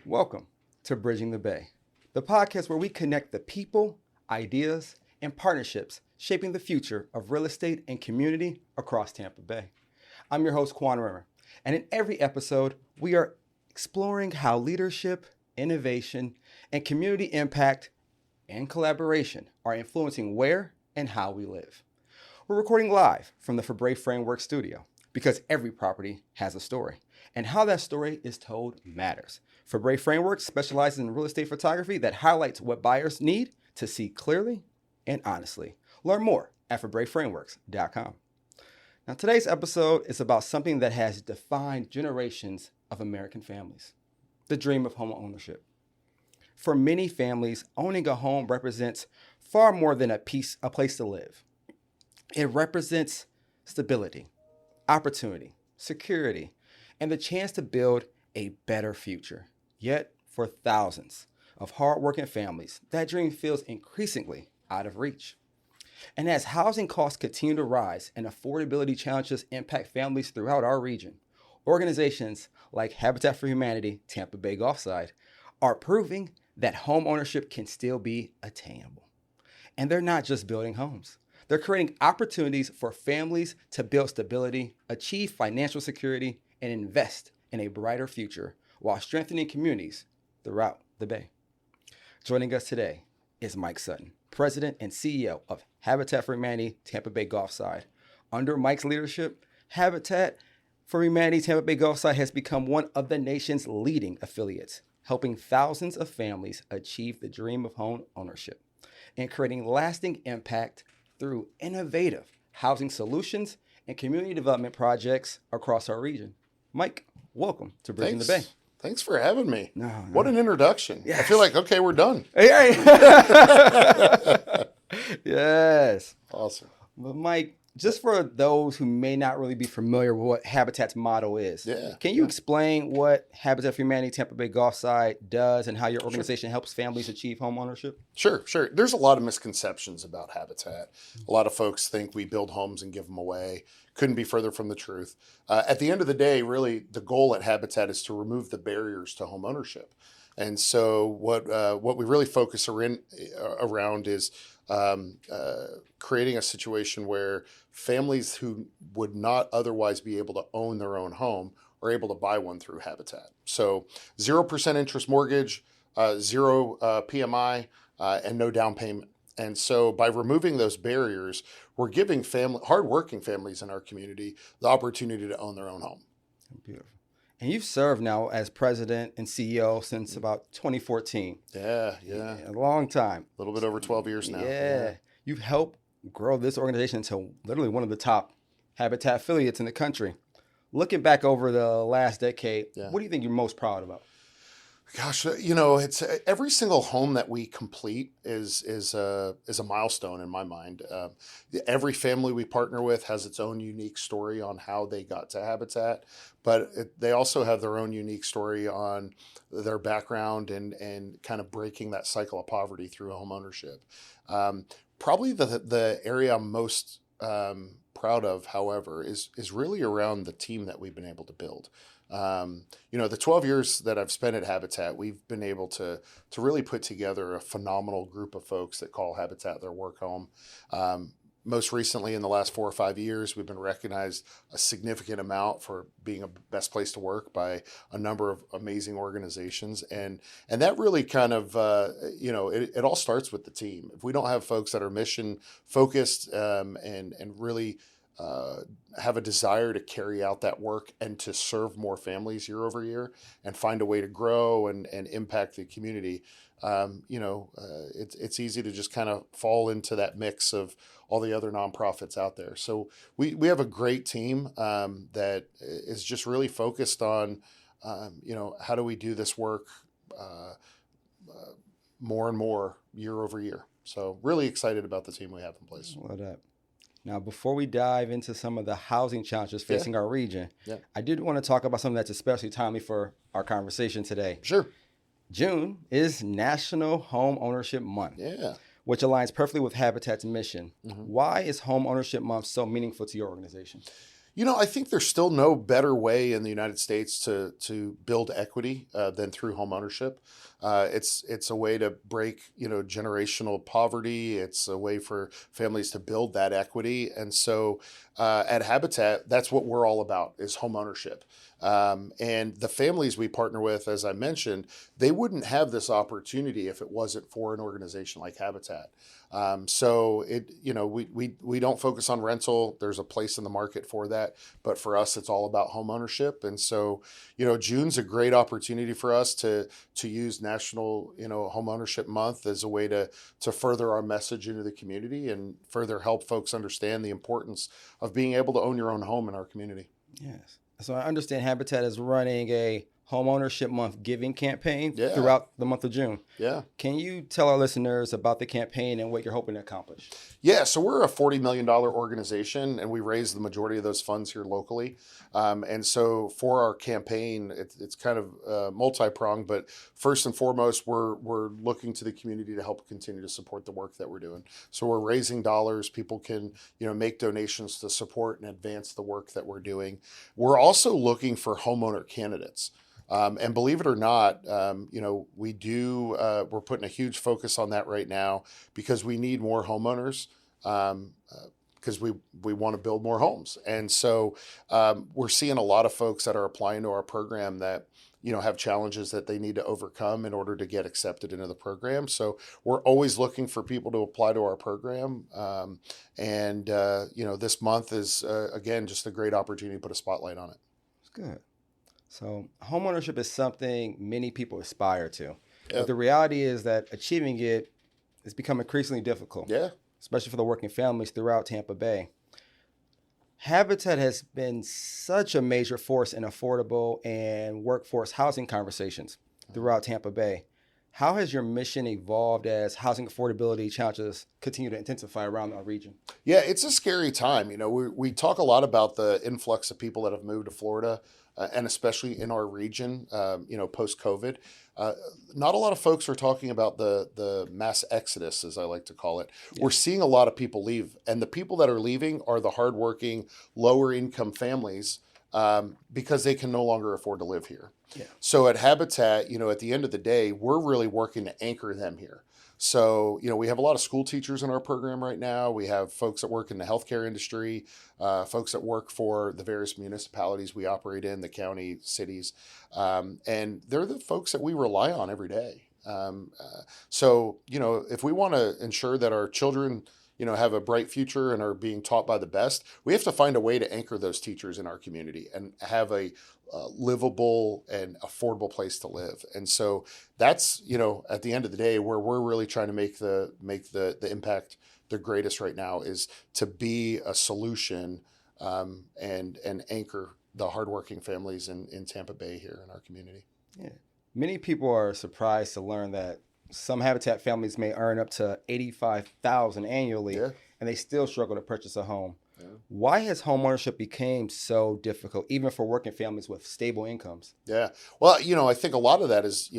Welcome to Bridging the Bay, the podcast where we connect the people, ideas, and partnerships shaping the future of real estate and community across Tampa Bay. I'm your host, Quan Rimmer, and in every episode, we are exploring how leadership, innovation, and community impact and collaboration are influencing where and how we live. We're recording live from the Fabre Framework studio because every property has a story, and how that story is told matters. Fabre Framework specializes in real estate photography that highlights what buyers need to see clearly and honestly. Learn more at FabreFrameworks.com. Now, today's episode is about something that has defined generations of American families, the dream of home ownership. For many families, owning a home represents far more than a place to live. It represents stability, opportunity, security, and the chance to build a better future. Yet, for thousands of hardworking families, that dream feels increasingly out of reach. And as housing costs continue to rise and affordability challenges impact families throughout our region, organizations like Habitat for Humanity Tampa Bay Gulfside are proving that home ownership can still be attainable. And they're not just building homes. They're creating opportunities for families to build stability, achieve financial security, and invest in a brighter future while strengthening communities throughout the Bay. Joining us today is Mike Sutton, President and CEO of Habitat for Humanity Tampa Bay Gulfside. Under Mike's leadership, Habitat for Humanity Tampa Bay Gulfside has become one of the nation's leading affiliates, helping thousands of families achieve the dream of home ownership and creating lasting impact through innovative housing solutions and community development projects across our region. Mike, welcome to Bridging the Bay. Thanks for having me. No. What an introduction. Yes. I feel like, okay, we're done. Hey. Yes. Awesome. But Mike, just for those who may not really be familiar with what Habitat's motto is, can you explain what Habitat for Humanity Tampa Bay Gulfside does and how your organization helps families achieve home ownership? Sure. There's a lot of misconceptions about Habitat. A lot of folks think we build homes and give them away. Couldn't be further from the truth. At the end of the day, really, the goal at Habitat is to remove the barriers to home ownership. And so what we really focus around is creating a situation where families who would not otherwise be able to own their own home are able to buy one through Habitat. So 0% interest mortgage, 0 PMI, and no down payment. And so by removing those barriers, we're giving hardworking families in our community the opportunity to own their own home. Beautiful. And you've served now as president and CEO since about 2014. Yeah. A long time. A little bit over 12 years now. Yeah. You've helped grow this organization into literally one of the top Habitat affiliates in the country. Looking back over the last decade, what do you think you're most proud about? Gosh, it's every single home that we complete is a milestone in my mind. Every family we partner with has its own unique story on how they got to Habitat, but they also have their own unique story on their background and kind of breaking that cycle of poverty through home ownership. Probably the area I'm most proud of, however, is really around the team that we've been able to build. The 12 years that I've spent at Habitat, we've been able to really put together a phenomenal group of folks that call Habitat their work home. Most recently, in the last 4 or 5 years, we've been recognized a significant amount for being a best place to work by a number of amazing organizations. And that really kind of, it all starts with the team. If we don't have folks that are mission focused and really have a desire to carry out that work and to serve more families year over year and find a way to grow and impact the community, it's easy to just kind of fall into that mix of all the other nonprofits out there. So we have a great team that is just really focused on, how do we do this work more and more year over year. So really excited about the team we have in place. Love that. Now, before we dive into some of the housing challenges facing our region, I did want to talk about something that's especially timely for our conversation today. Sure. June is National Home Ownership Month, which aligns perfectly with Habitat's mission. Mm-hmm. Why is Home Ownership Month so meaningful to your organization? I think there's still no better way in the United States to build equity than through home ownership. It's a way to break generational poverty. It's a way for families to build that equity, and so at Habitat, that's what we're all about is home ownership. And the families we partner with, as I mentioned, they wouldn't have this opportunity if it wasn't for an organization like Habitat. We don't focus on rental. There's a place in the market for that, but for us, it's all about home ownership. And so, June's a great opportunity for us to use National, Home Ownership Month as a way to further our message into the community and further help folks understand the importance of being able to own your own home in our community. Yes. So I understand Habitat is running a Home Ownership Month giving campaign Yeah. throughout the month of June. Yeah. Can you tell our listeners about the campaign and what you're hoping to accomplish? Yeah, so we're a $40 million organization, and we raise the majority of those funds here locally. And so for our campaign, it's kind of multi-pronged, but first and foremost, we're looking to the community to help continue to support the work that we're doing. So we're raising dollars. People can, make donations to support and advance the work that we're doing. We're also looking for homeowner candidates. And believe it or not, we're putting a huge focus on that right now because we need more homeowners because we want to build more homes. And so we're seeing a lot of folks that are applying to our program that, have challenges that they need to overcome in order to get accepted into the program. So we're always looking for people to apply to our program. This month is, again, just a great opportunity to put a spotlight on it. That's good. So homeownership is something many people aspire to. Yep. But the reality is that achieving it has become increasingly difficult, Yeah. especially for the working families throughout Tampa Bay. Habitat has been such a major force in affordable and workforce housing conversations throughout Tampa Bay. How has your mission evolved as housing affordability challenges continue to intensify around our region? Yeah, it's a scary time. We talk a lot about the influx of people that have moved to Florida, and especially in our region, post-COVID. Not a lot of folks are talking about the mass exodus, as I like to call it. Yeah. We're seeing a lot of people leave, and the people that are leaving are the hardworking, lower-income families because they can no longer afford to live here. Yeah. So at Habitat, at the end of the day, we're really working to anchor them here. So, we have a lot of school teachers in our program right now. We have folks that work in the healthcare industry, folks that work for the various municipalities we operate in, the county, cities, and they're the folks that we rely on every day. If we want to ensure that our children, have a bright future and are being taught by the best, we have to find a way to anchor those teachers in our community and have a livable and affordable place to live. And so that's, at the end of the day, where we're really trying to make the impact the greatest right now is to be a solution and anchor the hardworking families in Tampa Bay here in our community. Yeah. Many people are surprised to learn that some Habitat families may earn up to $85,000 annually, yeah, and they still struggle to purchase a home. Yeah. Why has homeownership become so difficult, even for working families with stable incomes? Yeah, well, I think a lot of that is,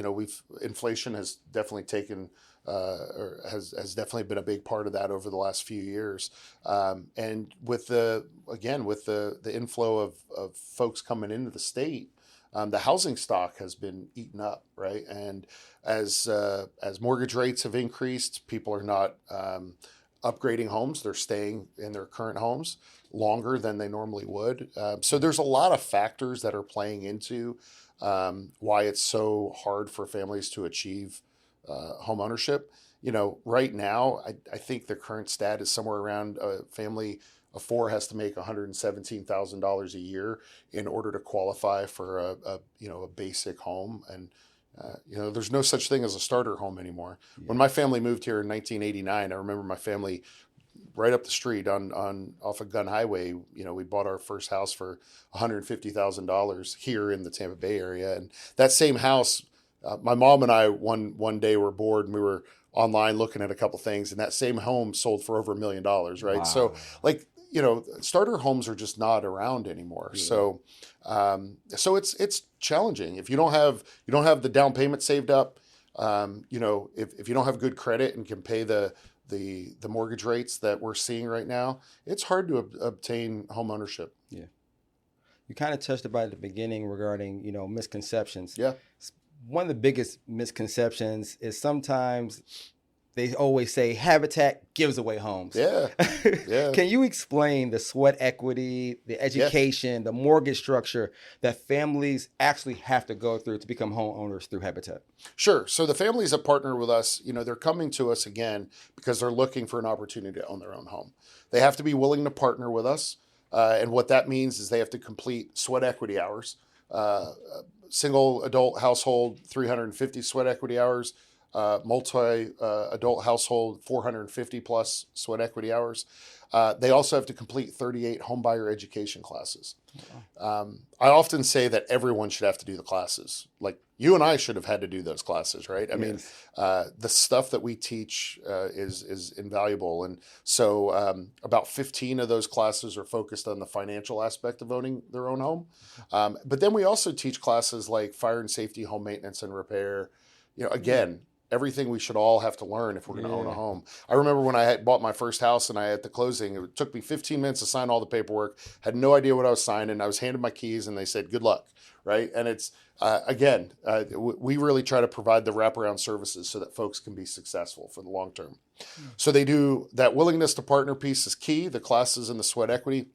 inflation has definitely taken, or has definitely been a big part of that over the last few years. And with the inflow of folks coming into the state, the housing stock has been eaten up, right? And as mortgage rates have increased, people are not upgrading homes. They're staying in their current homes longer than they normally would. So there's a lot of factors that are playing into why it's so hard for families to achieve home ownership. Right now, I think the current stat is somewhere around a family of four has to make $117,000 a year in order to qualify for a basic home. And there's no such thing as a starter home anymore. Yeah. When my family moved here in 1989, I remember my family right up the street off of Gun Highway. We bought our first house for $150,000 here in the Tampa Bay area, and that same house, my mom and I one day were bored and we were online looking at a couple things, and that same home sold for over $1 million, right? Wow. So starter homes are just not around anymore. Yeah. So it's challenging. If you don't have the down payment saved up, if you don't have good credit and can pay the mortgage rates that we're seeing right now, it's hard to obtain home ownership. Yeah. You kind of touched about it at the beginning regarding, misconceptions. Yeah. One of the biggest misconceptions is sometimes they always say habitat gives away homes. Yeah. Yeah. Can you explain the sweat equity, the education, the mortgage structure that families actually have to go through to become homeowners through Habitat? Sure. So the families that partner with us, they're coming to us again because they're looking for an opportunity to own their own home. They have to be willing to partner with us. And what that means is they have to complete sweat equity hours. Single adult household, 350 sweat equity hours. Multi adult household, 450 plus sweat equity hours. They also have to complete 38 homebuyer education classes. I often say that everyone should have to do the classes. Like you and I should have had to do those classes, right? I mean, the stuff that we teach is invaluable. And so about 15 of those classes are focused on the financial aspect of owning their own home. But then we also teach classes like fire and safety, home maintenance and repair. Again, everything we should all have to learn if we're going to own a home. I remember when I had bought my first house and I at the closing, it took me 15 minutes to sign all the paperwork, had no idea what I was signing. I was handed my keys and they said, good luck, right? And it's, we really try to provide the wraparound services so that folks can be successful for the long term. So they do, that willingness to partner piece is key, the classes and the sweat equity.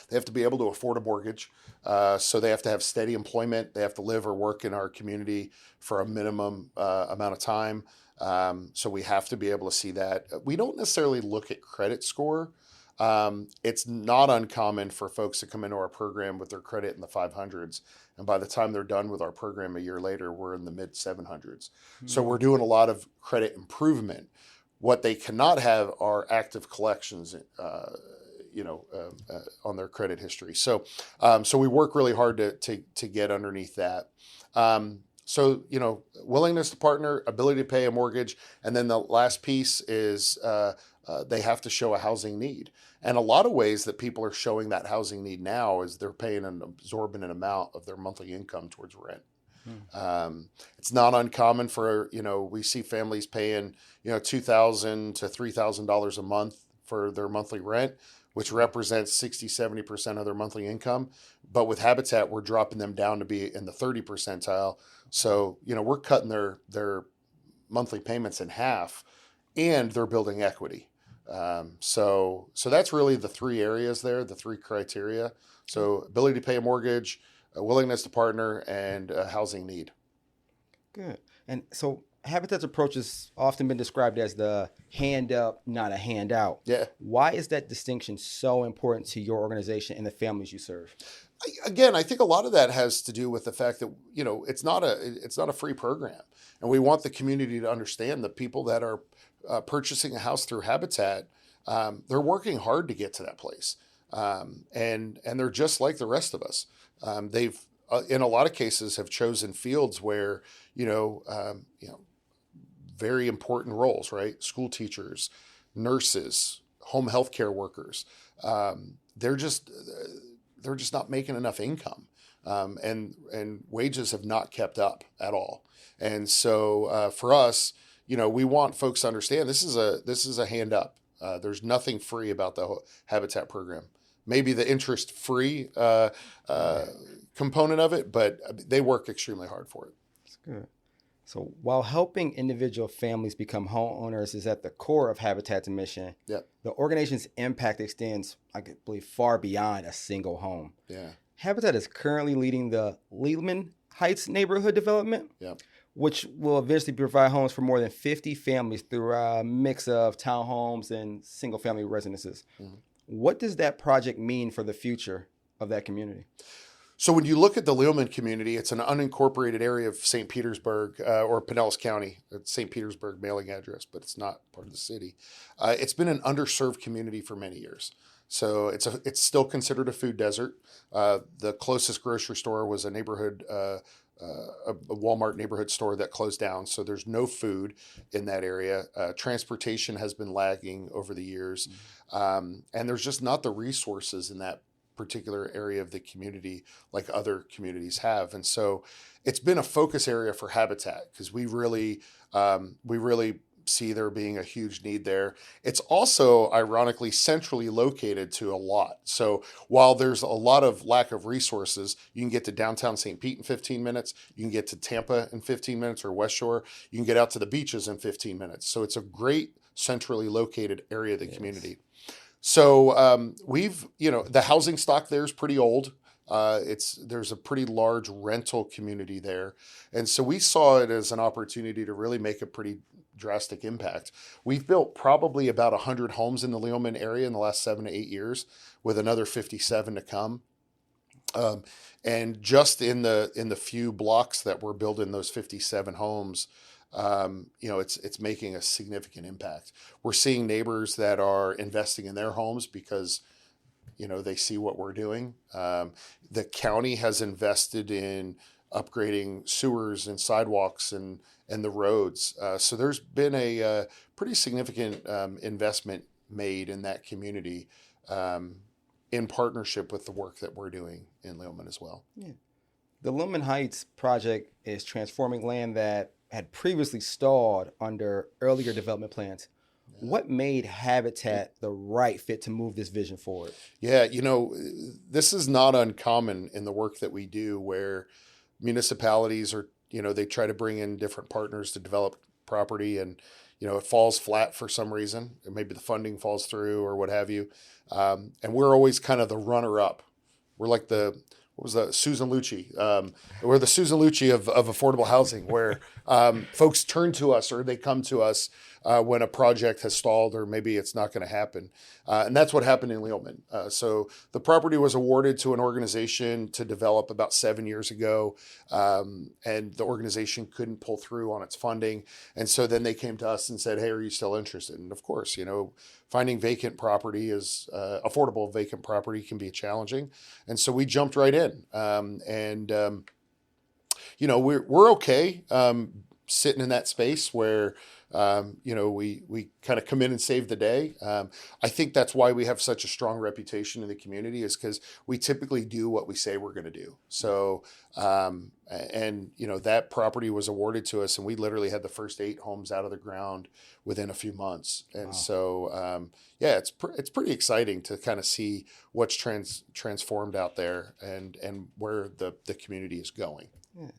They have to be able to afford a mortgage. So they have to have steady employment. They have to live or work in our community for a minimum amount of time. So we have to be able to see that. We don't necessarily look at credit score. It's not uncommon for folks to come into our program with their credit in the 500s. And by the time they're done with our program a year later, we're in the mid 700s. So we're doing a lot of credit improvement. What they cannot have are active collections, on their credit history. So we work really hard to get underneath that. Willingness to partner, ability to pay a mortgage. And then the last piece is they have to show a housing need. And a lot of ways that people are showing that housing need now is they're paying an absorbent amount of their monthly income towards rent. It's not uncommon for, we see families paying, $2,000 to $3,000 a month for their monthly rent, which represents 60-70% of their monthly income. But with Habitat, we're dropping them down to be in the 30 percentile. So, we're cutting their monthly payments in half and they're building equity. So that's really the three areas there, the three criteria. So ability to pay a mortgage, a willingness to partner, and a housing need. Good. And so Habitat's approach has often been described as the hand up, not a handout. Yeah. Why is that distinction so important to your organization and the families you serve? Again, I think a lot of that has to do with the fact that, it's not a free program. And we want the community to understand that people that are purchasing a house through Habitat, they're working hard to get to that place. And they're just like the rest of us. They've, in a lot of cases, have chosen fields where, very important roles, right? School teachers, nurses, home healthcare workers. They're just not making enough income, and wages have not kept up at all. And so for us, we want folks to understand this is a hand up. There's nothing free about the Habitat program. Maybe the interest free component of it, but they work extremely hard for it. That's good. So while helping individual families become homeowners is at the core of Habitat's mission, the organization's impact extends, I believe, far beyond a single home. Yeah. Habitat is currently leading the Lealman Heights neighborhood development, which will eventually provide homes for more than 50 families through a mix of townhomes and single-family residences. Mm-hmm. What does that project mean for the future of that community? So when you look at the Lealman community, it's an unincorporated area of St. Petersburg or Pinellas County. It's St. Petersburg mailing address, but it's not part of the city. It's been an underserved community for many years. So it's still considered a food desert. The closest grocery store was a neighborhood, a Walmart neighborhood store that closed down. So there's no food in that area. Transportation has been lagging over the years. And there's just not the resources in that particular area of the community like other communities have. And so it's been a focus area for Habitat because we really see there being a huge need there. It's also ironically centrally located to a lot. So while there's a lot of lack of resources, you can get to downtown St. Pete in 15 minutes. You can get to Tampa in 15 minutes, or West Shore. You can get out to the beaches in 15 minutes. So it's a great centrally located area of the community. So the housing stock there is pretty old. There's a pretty large rental community there. And so we saw it as an opportunity to really make a pretty drastic impact. We've built probably about 100 homes in the Lealman area in the last 7 to 8 years, with another 57 to come. And just in the few blocks that we're building those 57 homes, it's making a significant impact. We're seeing neighbors that are investing in their homes because they see what we're doing. The county has invested in upgrading sewers and sidewalks and the roads. So there's been a pretty significant investment made in that community in partnership with the work that we're doing in Lealman as well. Yeah. The Lealman Heights project is transforming land that had previously stalled under earlier development plans. What made Habitat the right fit to move this vision forward? Yeah, this is not uncommon in the work that we do, where municipalities are, they try to bring in different partners to develop property, and, it falls flat for some reason. Maybe the funding falls through or what have you. And we're always kind of the runner-up. We're like Susan Lucci? We're the Susan Lucci of affordable housing, where folks turn to us, or they come to us when a project has stalled, or maybe it's not going to happen. And that's what happened in Lealman. So the property was awarded to an organization to develop about 7 years ago, and the organization couldn't pull through on its funding. And so then they came to us and said, hey, are you still interested? And of course, finding vacant property affordable vacant property can be challenging. And so we jumped right in. We're okay sitting in that space where, we kind of come in and save the day. I think that's why we have such a strong reputation in the community, is because we typically do what we say we're going to do. So, that property was awarded to us, and we literally had the first 8 homes out of the ground within a few months. And wow. So, it's pretty exciting to kind of see what's transformed out there and where the community is going. Yeah.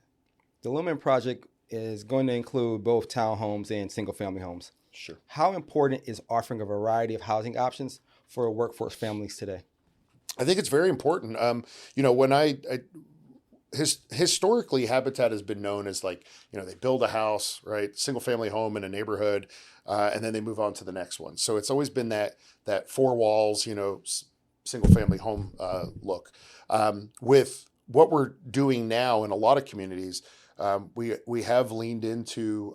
The Lealman project is going to include both townhomes and single-family homes. Sure. How important is offering a variety of housing options for workforce families today? I think it's very important. Historically, Habitat has been known as they build a house, right, single-family home in a neighborhood, and then they move on to the next one. So it's always been that 4 walls, single-family home look. With what we're doing now in a lot of communities, we have leaned into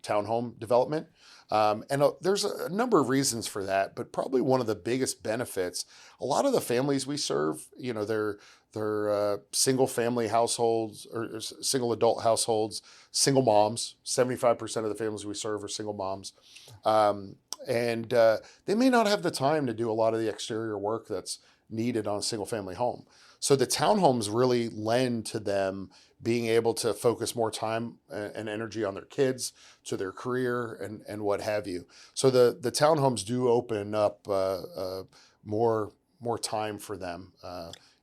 townhome development. There's a number of reasons for that, but probably one of the biggest benefits, a lot of the families we serve, they're single family households or single adult households, single moms. 75% of the families we serve are single moms. They may not have the time to do a lot of the exterior work that's needed on a single family home. So the townhomes really lend to them being able to focus more time and energy on their kids, to their career, and what have you. So the townhomes do open up more time for them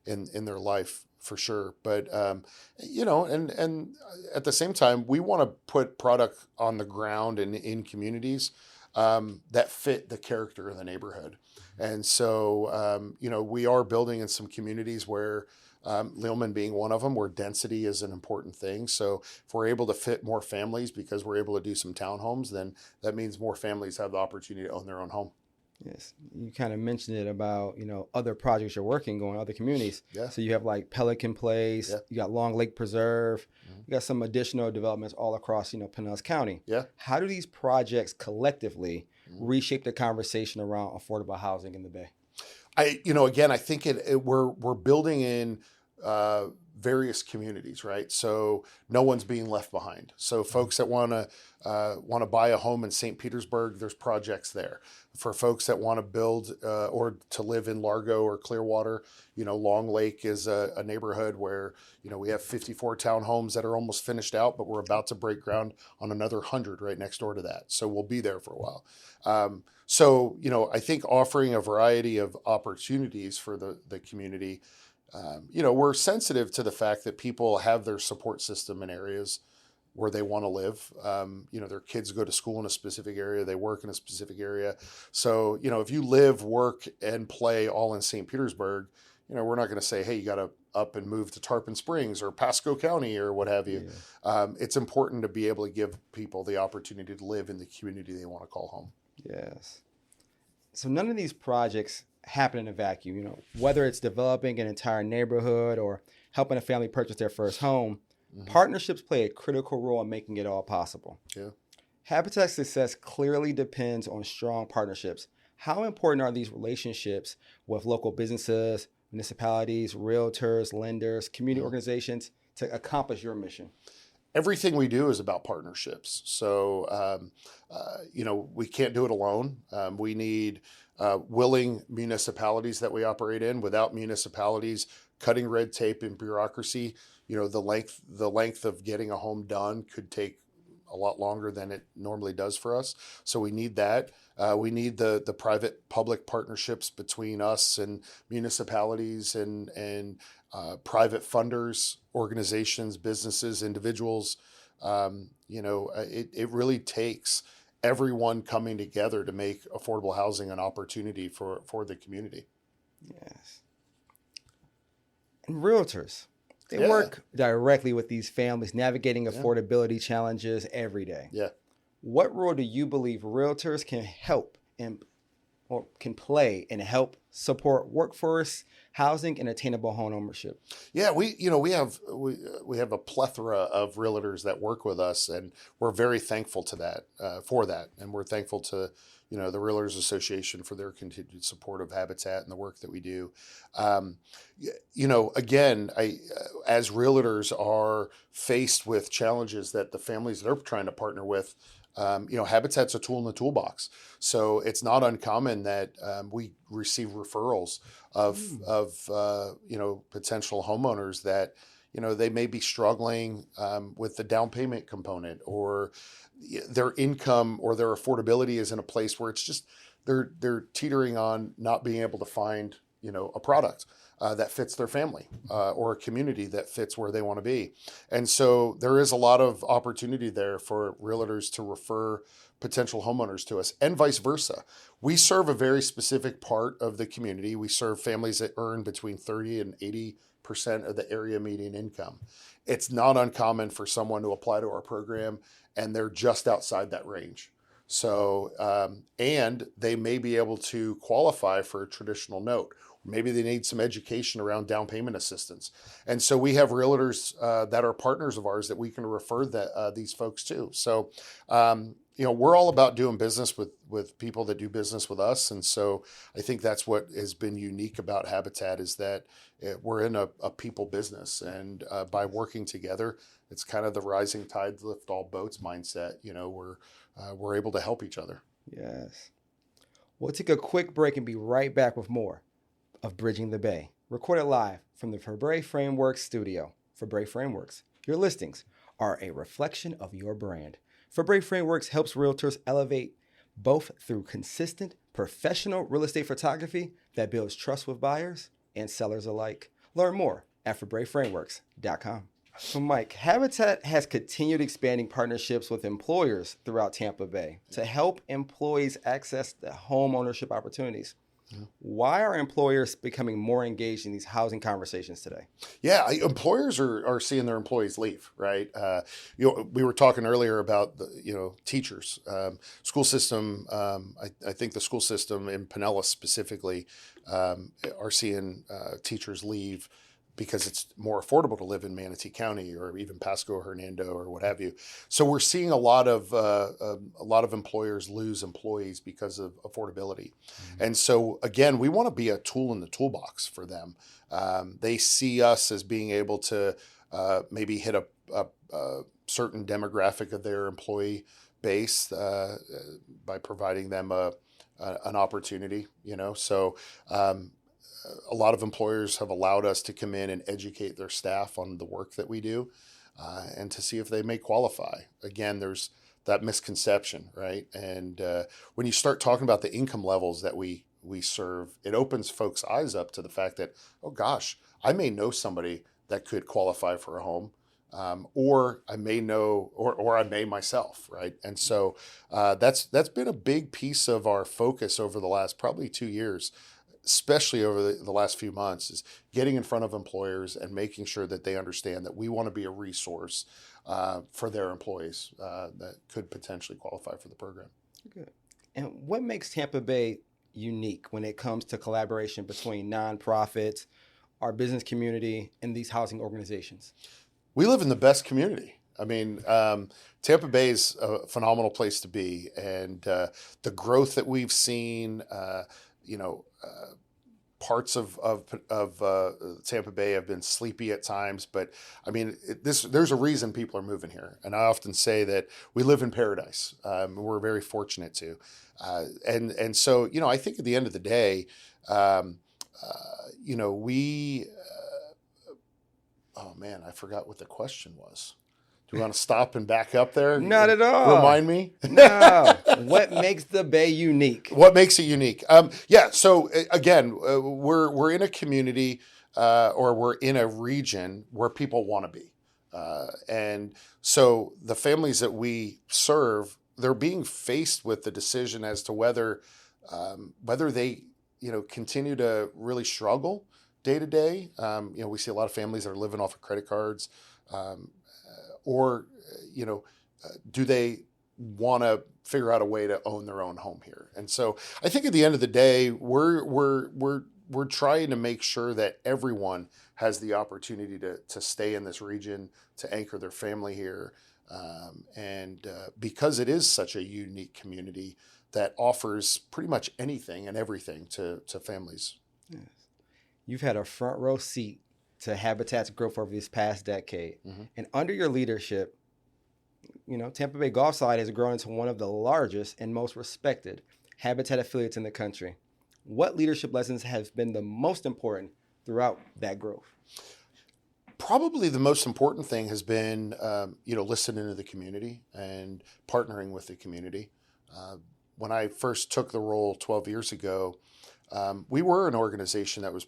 in their life, for sure. But and at the same time, we want to put product on the ground and in communities that fit the character of the neighborhood. And so, we are building in some communities where Lealman being one of them, where density is an important thing. So if we're able to fit more families because we're able to do some townhomes, then that means more families have the opportunity to own their own home. Yes. You kind of mentioned it about, other projects you're working on, other communities. Yeah. So you have like Pelican Place, yeah. You got Long Lake Preserve, Mm-hmm. You got some additional developments all across, Pinellas County. Yeah. How do these projects collectively reshape the conversation around affordable housing in the Bay? I think we're building in various communities, right? So no one's being left behind. So folks that want to buy a home in St. Petersburg, there's projects there. For folks that want to build or to live in Largo or Clearwater, Long Lake is a neighborhood where we have 54 townhomes that are almost finished out, but we're about to break ground on another 100 right next door to that. So we'll be there for a while. I think offering a variety of opportunities for the community. We're sensitive to the fact that people have their support system in areas where they want to live. Their kids go to school in a specific area, they work in a specific area. So, if you live, work, and play all in St. Petersburg, we're not going to say, hey, you got to up and move to Tarpon Springs or Pasco County or what have you. Yeah. It's important to be able to give people the opportunity to live in the community they want to call home. Yes. So none of these projects happen in a vacuum, whether it's developing an entire neighborhood or helping a family purchase their first home, partnerships play a critical role in making it all possible. Yeah. Habitat's success clearly depends on strong partnerships. How important are these relationships with local businesses, municipalities, realtors, lenders, community organizations to accomplish your mission? Everything we do is about partnerships. So, we can't do it alone. We need willing municipalities that we operate in. Without municipalities cutting red tape and bureaucracy, the length of getting a home done could take a lot longer than it normally does for us. So we need that. We need the private-public partnerships between us and municipalities and private funders, organizations, businesses, individuals. It really takes everyone coming together to make affordable housing an opportunity for the community. Yes. And realtors, they work directly with these families, navigating affordability challenges every day. Yeah. What role do you believe realtors can help or can play and help support workforce housing and attainable home ownership? Yeah, we have a plethora of realtors that work with us, and we're very thankful to that for that, and we're thankful to the Realtors Association for their continued support of Habitat and the work that we do. Again, as realtors are faced with challenges that the families they're trying to partner with. Habitat's a tool in the toolbox. So it's not uncommon that we receive referrals of potential homeowners that, they may be struggling with the down payment component, or their income or their affordability is in a place where it's just they're teetering on not being able to find, a product that fits their family or a community that fits where they want to be. And so there is a lot of opportunity there for realtors to refer potential homeowners to us, and vice versa. We serve a very specific part of the community. We serve families that earn between 30 and 80% of the area median income. It's not uncommon for someone to apply to our program and they're just outside that range. So, and they may be able to qualify for a traditional note. Maybe they need some education around down payment assistance. And so we have realtors that are partners of ours that we can refer these folks to. So, we're all about doing business with people that do business with us. And so I think that's what has been unique about Habitat is that we're in a people business. And by working together, it's kind of the rising tide lift all boats mindset. We're able to help each other. Yes. We'll take a quick break and be right back with more of Bridging the Bay, recorded live from the Fabre Frameworks studio. Fabre Frameworks, your listings are a reflection of your brand. Fabre Frameworks helps realtors elevate both through consistent, professional real estate photography that builds trust with buyers and sellers alike. Learn more at FabreFrameworks.com. So Mike, Habitat has continued expanding partnerships with employers throughout Tampa Bay to help employees access the home ownership opportunities. Why are employers becoming more engaged in these housing conversations today? Yeah, employers are seeing their employees leave, right? We were talking earlier about teachers, school system. I think the school system in Pinellas specifically are seeing teachers leave because it's more affordable to live in Manatee County or even Pasco, Hernando, or what have you. So we're seeing a lot of employers lose employees because of affordability. And so again, we want to be a tool in the toolbox for them. They see us as being able to maybe hit a certain demographic of their employee base by providing them an opportunity. So a lot of employers have allowed us to come in and educate their staff on the work that we do, and to see if they may qualify. Again, there's that misconception, right? And when you start talking about the income levels that we serve, it opens folks' eyes up to the fact that, oh gosh, I may know somebody that could qualify for a home, or I may know, or I may myself, right? And so that's been a big piece of our focus over the last probably 2 years, especially over the last few months, is getting in front of employers and making sure that they understand that we want to be a resource for their employees that could potentially qualify for the program. Good. And what makes Tampa Bay unique when it comes to collaboration between nonprofits, our business community, and these housing organizations? We live in the best community. I mean, Tampa Bay is a phenomenal place to be, and the growth that we've seen, parts of Tampa Bay have been sleepy at times, but I mean, there's a reason people are moving here. And I often say that we live in paradise. We're very fortunate to. And so, I think at the end of the day, oh man, I forgot what the question was. Do you want to stop and back up there? Not at all. Remind me? No. What makes the Bay unique? What makes it unique? So again, we're in a community or we're in a region where people want to be. And so the families that we serve, they're being faced with the decision as to whether they, continue to really struggle day to day. We see a lot of families that are living off of credit cards, or do they want to figure out a way to own their own home here? And so I think at the end of the day, we're trying to make sure that everyone has the opportunity to stay in this region, to anchor their family here, and because it is such a unique community that offers pretty much anything and everything to families. Yes. You've had a front row seat to Habitat's growth over this past decade. Mm-hmm. And under your leadership, Tampa Bay Gulfside has grown into one of the largest and most respected Habitat affiliates in the country. What leadership lessons have been the most important throughout that growth? Probably the most important thing has been, listening to the community and partnering with the community. When I first took the role 12 years ago, we were an organization that was,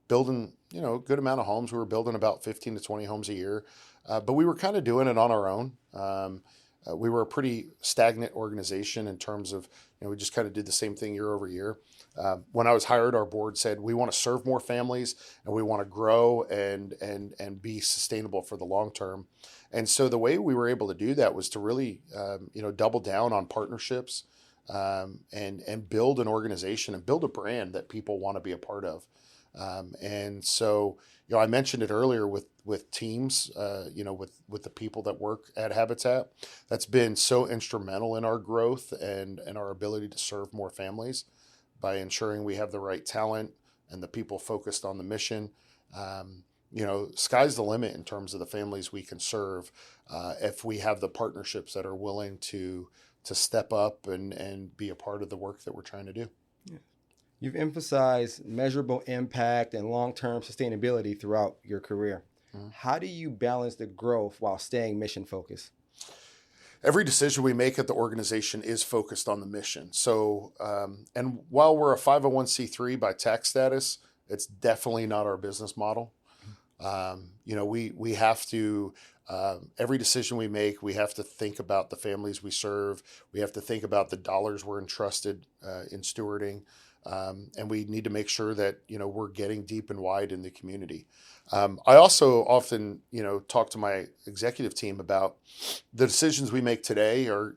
building, a good amount of homes. We were building about 15 to 20 homes a year, but we were kind of doing it on our own. We were a pretty stagnant organization in terms of, we just kind of did the same thing year over year. When I was hired, our board said, we want to serve more families and we want to grow and be sustainable for the long term. And so the way we were able to do that was to really, double down on partnerships, and build an organization and build a brand that people want to be a part of. And so, I mentioned it earlier with teams, with the people that work at Habitat. That's been so instrumental in our growth and our ability to serve more families by ensuring we have the right talent and the people focused on the mission. Sky's the limit in terms of the families we can serve if we have the partnerships that are willing to step up and be a part of the work that we're trying to do. Yeah. You've emphasized measurable impact and long-term sustainability throughout your career. Mm-hmm. How do you balance the growth while staying mission-focused? Every decision we make at the organization is focused on the mission. So, and while we're a 501c3 by tax status, it's definitely not our business model. We have to, every decision we make, we have to think about the families we serve. We have to think about the dollars we're entrusted in stewarding. And we need to make sure that, we're getting deep and wide in the community. I also often, talk to my executive team about the decisions we make today are,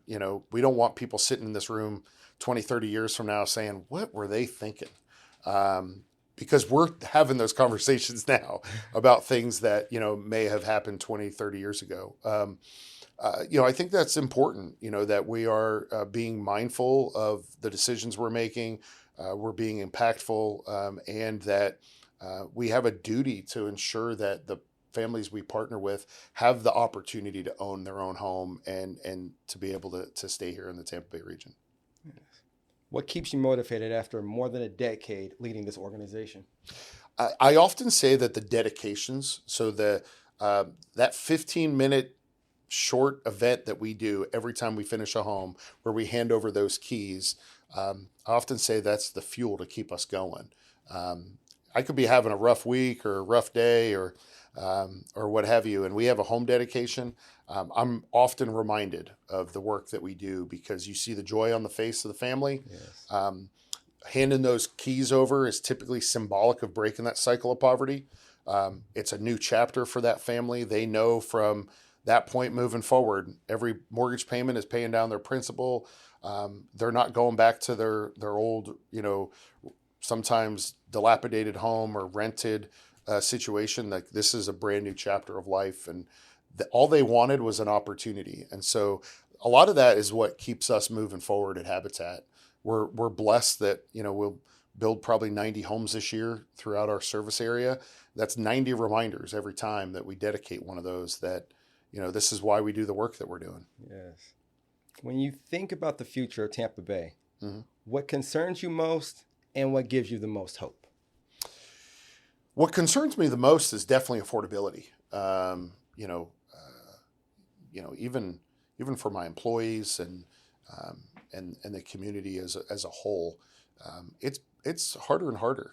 we don't want people sitting in this room 20, 30 years from now saying, what were they thinking? because we're having those conversations now about things that, may have happened 20, 30 years ago. I think that's important, that we are being mindful of the decisions we're making, we're being impactful, and that we have a duty to ensure that the families we partner with have the opportunity to own their own home and to be able to stay here in the Tampa Bay region. What keeps you motivated after more than a decade leading this organization? I often say that the dedications, so that 15-minute short event that we do every time we finish a home where we hand over those keys, I often say that's the fuel to keep us going. I could be having a rough week or a rough day or what have you, and we have a home dedication. I'm often reminded of the work that we do because you see the joy on the face of the family. Yes. Handing those keys over is typically symbolic of breaking that cycle of poverty. It's a new chapter for that family. They know from that point moving forward, every mortgage payment is paying down their principal. They're not going back to their old, sometimes dilapidated home or rented situation. Like, this is a brand new chapter of life, and all they wanted was an opportunity. And so a lot of that is what keeps us moving forward at Habitat. We're blessed that, we'll build probably 90 homes this year throughout our service area. That's 90 reminders every time that we dedicate one of those that, this is why we do the work that we're doing. Yes. When you think about the future of Tampa Bay, Mm-hmm. what concerns you most and what gives you the most hope? What concerns me the most is definitely affordability. Even for my employees and the community as a whole, it's harder and harder.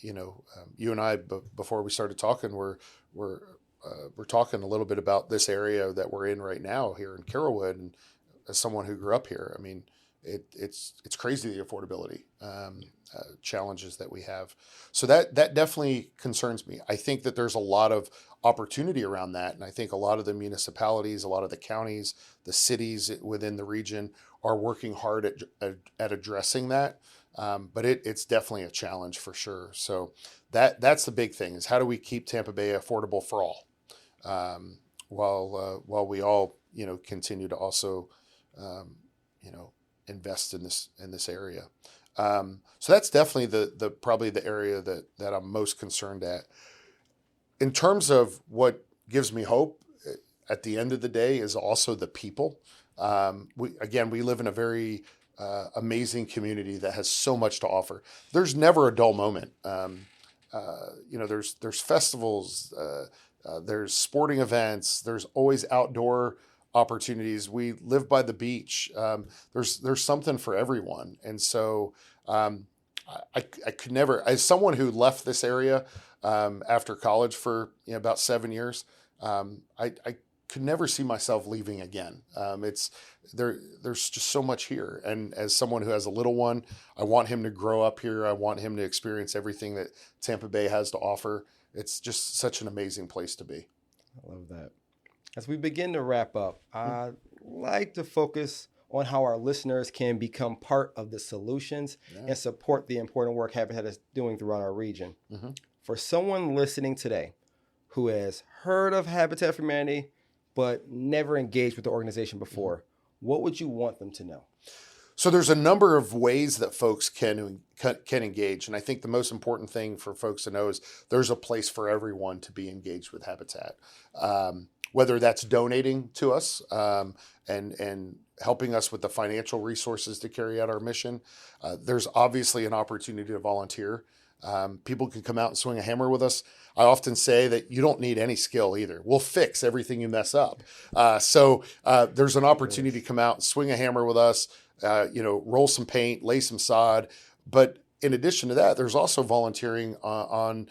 You and I, before we started talking, we're talking a little bit about this area that we're in right now here in Carrollwood, and as someone who grew up here, I mean, it's crazy, the affordability challenges that we have. So that definitely concerns me. I think that there's a lot of opportunity around that, and I think a lot of the municipalities, a lot of the counties, the cities within the region are working hard at addressing that. But it's definitely a challenge for sure. So that's the big thing, is how do we keep Tampa Bay affordable for all, while we all continue to also invest in this area. So that's definitely the probably the area that I'm most concerned at. In terms of what gives me hope at the end of the day is also the people. We live in a very amazing community that has so much to offer. There's never a dull moment. There's festivals, there's sporting events, there's always outdoor opportunities. We live by the beach. There's something for everyone. And so I could never, as someone who left this area after college for about 7 years, I could never see myself leaving again. There's just so much here. And as someone who has a little one, I want him to grow up here. I want him to experience everything that Tampa Bay has to offer. It's just such an amazing place to be. I love that. As we begin to wrap up, I'd like to focus on how our listeners can become part of the solutions and support the important work Habitat is doing throughout our region. Mm-hmm. For someone listening today who has heard of Habitat for Humanity but never engaged with the organization before, what would you want them to know? So there's a number of ways that folks can engage. And I think the most important thing for folks to know is there's a place for everyone to be engaged with Habitat. Whether that's donating to us and helping us with the financial resources to carry out our mission. There's obviously an opportunity to volunteer. People can come out and swing a hammer with us. I often say that you don't need any skill either. We'll fix everything you mess up. So there's an opportunity to come out and swing a hammer with us, roll some paint, lay some sod. But in addition to that, there's also volunteering on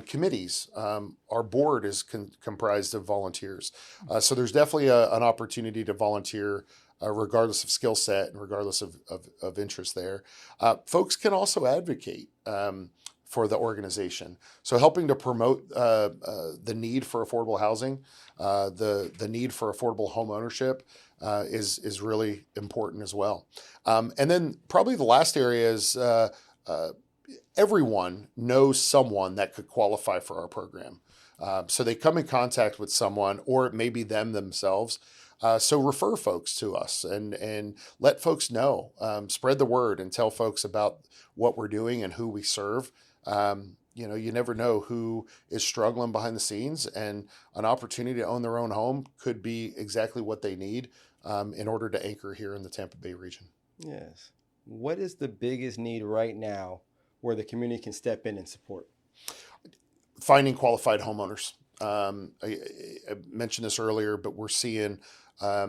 committees. Our board is comprised of volunteers. So there's definitely an opportunity to volunteer regardless of skill set and regardless of interest there. Folks can also advocate for the organization. So helping to promote the need for affordable housing, the need for affordable home ownership is really important as well. And then probably the last area is everyone knows someone that could qualify for our program. So they come in contact with someone, or it may be them themselves. So refer folks to us and let folks know, spread the word and tell folks about what we're doing and who we serve. You never know who is struggling behind the scenes, and an opportunity to own their own home could be exactly what they need in order to anchor here in the Tampa Bay region. Yes. What is the biggest need right now where the community can step in and support? Finding qualified homeowners. I mentioned this earlier, but we're seeing a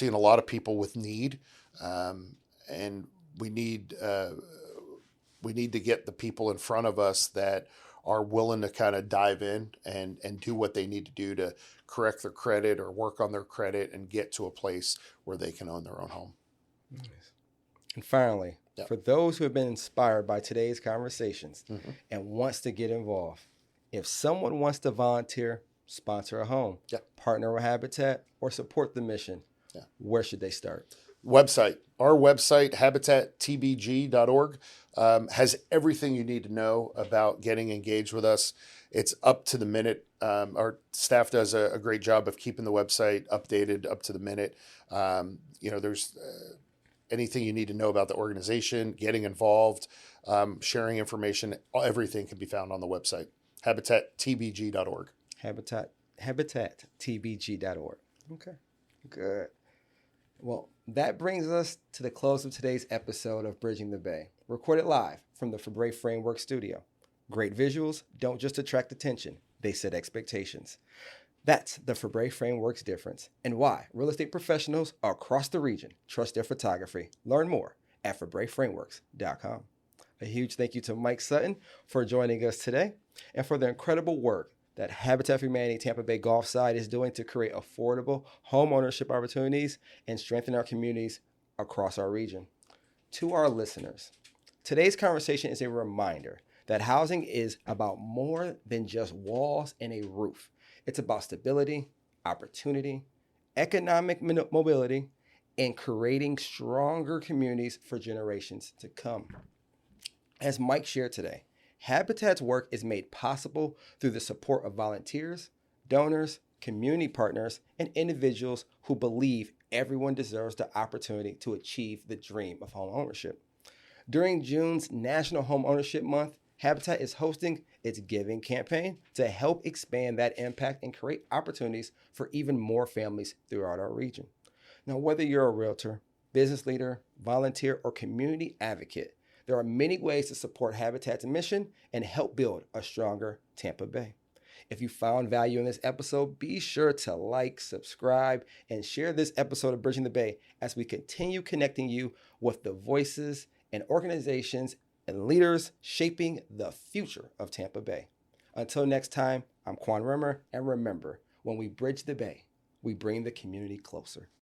lot of people with need, and we need to get the people in front of us that are willing to kind of dive in and do what they need to do to correct their credit or work on their credit and get to a place where they can own their own home. Nice. And finally, for those who have been inspired by today's conversations and wants to get involved, if someone wants to volunteer, sponsor a home, partner with Habitat, or support the mission, where should they start? Our website, habitattbg.org, has everything you need to know about getting engaged with us. It's up to the minute. Our staff does a great job of keeping the website updated, up to the minute. There's anything you need to know about the organization, getting involved, sharing information, everything can be found on the website, habitattbg.org. Habitattbg.org. Okay, good. Well, that brings us to the close of today's episode of Bridging the Bay, recorded live from the Fabre Framework studio. Great visuals don't just attract attention, they set expectations. That's the Fabre Framework's difference and why real estate professionals across the region trust their photography. Learn more at FabreFrameworks.com. A huge thank you to Mike Sutton for joining us today and for the incredible work that Habitat for Humanity Tampa Bay Gulfside is doing to create affordable home ownership opportunities and strengthen our communities across our region. To our listeners, today's conversation is a reminder that housing is about more than just walls and a roof. It's about stability, opportunity, economic mobility, and creating stronger communities for generations to come. As Mike shared today, Habitat's work is made possible through the support of volunteers, donors, community partners, and individuals who believe everyone deserves the opportunity to achieve the dream of home ownership. During June's National Home Ownership Month, Habitat is hosting its Giving campaign to help expand that impact and create opportunities for even more families throughout our region. Now, whether you're a realtor, business leader, volunteer, or community advocate, there are many ways to support Habitat's mission and help build a stronger Tampa Bay. If you found value in this episode, be sure to like, subscribe, and share this episode of Bridging the Bay as we continue connecting you with the voices and organizations and leaders shaping the future of Tampa Bay. Until next time, I'm Quan Rimmer, and remember, when we bridge the Bay, we bring the community closer.